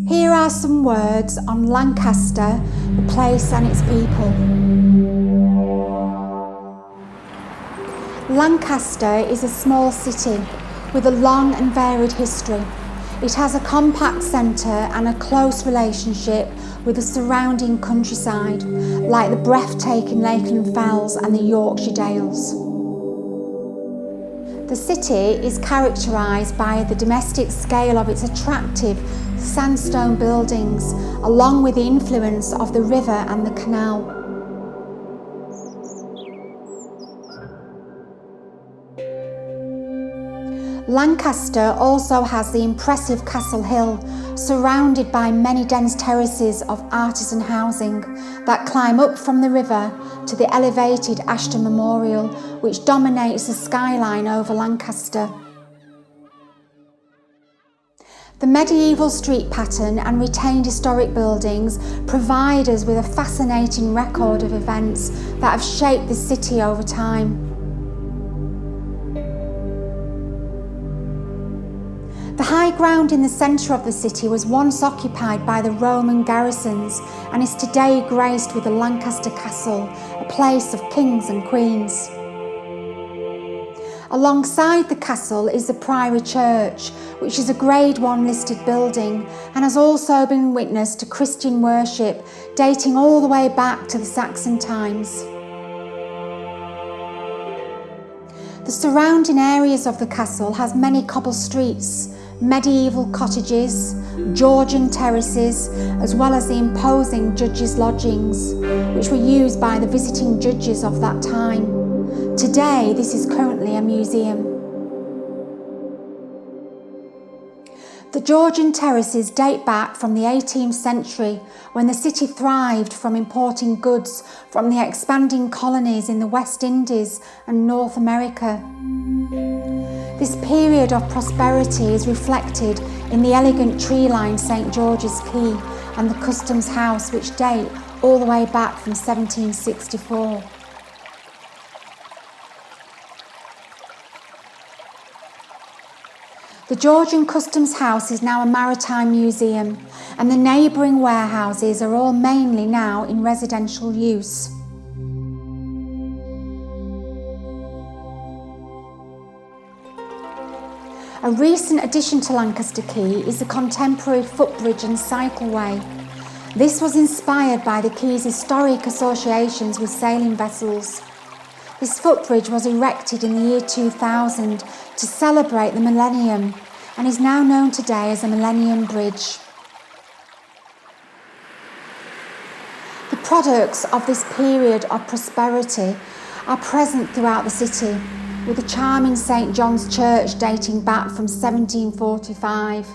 Here are some words on Lancaster, the place and its people. Lancaster is a small city with a long and varied history. It has a compact centre and a close relationship with the surrounding countryside, like the breathtaking Lakeland Fells and the Yorkshire Dales. The city is characterised by the domestic scale of its attractive sandstone buildings, along with the influence of the river and the canal. Lancaster also has the impressive Castle Hill, surrounded by many dense terraces of artisan housing that climb up from the river to the elevated Ashton Memorial, which dominates the skyline over Lancaster. The medieval street pattern and retained historic buildings provide us with a fascinating record of events that have shaped the city over time. The high ground in the centre of the city was once occupied by the Roman garrisons and is today graced with the Lancaster Castle, a place of kings and queens. Alongside the castle is the Priory Church, which is a Grade 1 listed building and has also been witness to Christian worship dating all the way back to the Saxon times. The surrounding areas of the castle has many cobble streets, medieval cottages, Georgian terraces, as well as the imposing judges' lodgings, which were used by the visiting judges of that time. Today, this is currently a museum. The Georgian terraces date back from the 18th century, when the city thrived from importing goods from the expanding colonies in the West Indies and North America. This period of prosperity is reflected in the elegant tree-lined St George's Quay and the Customs House, which date all the way back from 1764. The Georgian Customs House is now a maritime museum, and the neighbouring warehouses are all mainly now in residential use. A recent addition to Lancaster Quay is the contemporary footbridge and cycleway. This was inspired by the quay's historic associations with sailing vessels. This footbridge was erected in the year 2000 to celebrate the millennium and is now known today as the Millennium Bridge. The products of this period of prosperity are present throughout the city, with the charming St John's Church dating back from 1745.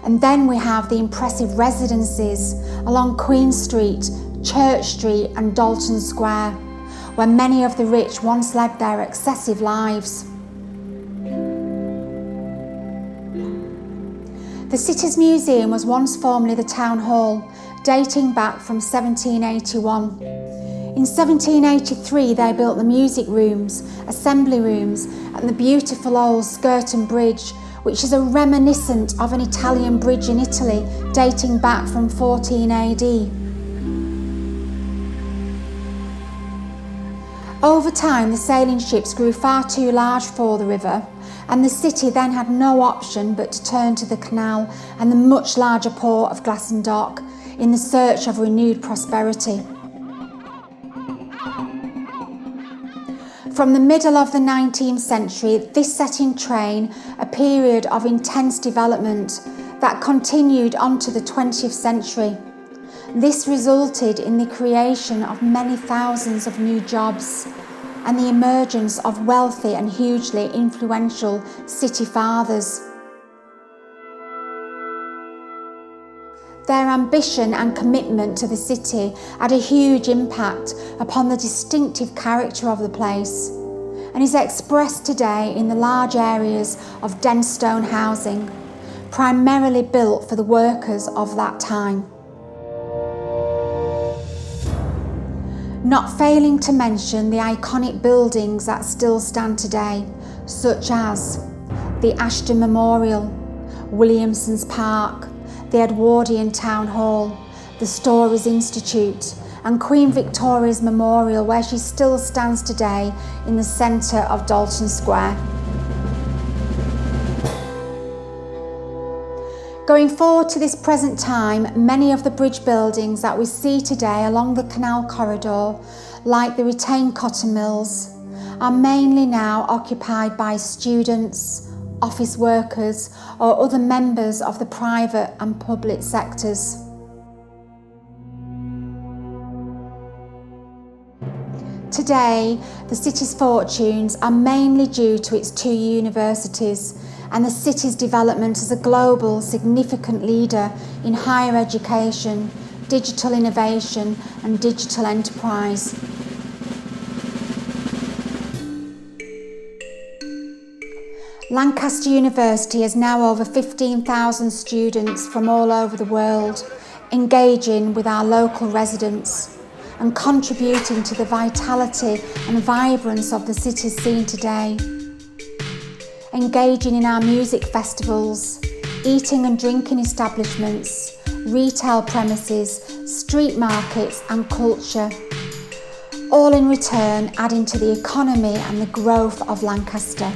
And then we have the impressive residences along Queen Street, Church Street and Dalton Square, where many of the rich once led their excessive lives. The city's museum was once formerly the town hall, dating back from 1781. In 1783 they built the music rooms, assembly rooms and the beautiful old Skirton Bridge, which is a reminiscent of an Italian bridge in Italy dating back from 14 AD. Over time, the sailing ships grew far too large for the river, and the city then had no option but to turn to the canal and the much larger port of Glasson Dock in the search of renewed prosperity. From the middle of the 19th century, this set in train a period of intense development that continued onto the 20th century. This resulted in the creation of many thousands of new jobs and the emergence of wealthy and hugely influential city fathers. Their ambition and commitment to the city had a huge impact upon the distinctive character of the place, and is expressed today in the large areas of dense stone housing, primarily built for the workers of that time. Not failing to mention the iconic buildings that still stand today, such as the Ashton Memorial, Williamson's Park, the Edwardian Town Hall, the Stories Institute, and Queen Victoria's Memorial, where she still stands today in the centre of Dalton Square. Going forward to this present time, many of the bridge buildings that we see today along the canal corridor, like the retained cotton mills, are mainly now occupied by students, office workers, or other members of the private and public sectors. Today, the city's fortunes are mainly due to its two universities and the city's development as a global, significant leader in higher education, digital innovation and digital enterprise. Lancaster University has now over 15,000 students from all over the world, engaging with our local residents and contributing to the vitality and vibrance of the city's scene today. Engaging in our music festivals, eating and drinking establishments, retail premises, street markets and culture, all in return adding to the economy and the growth of Lancaster.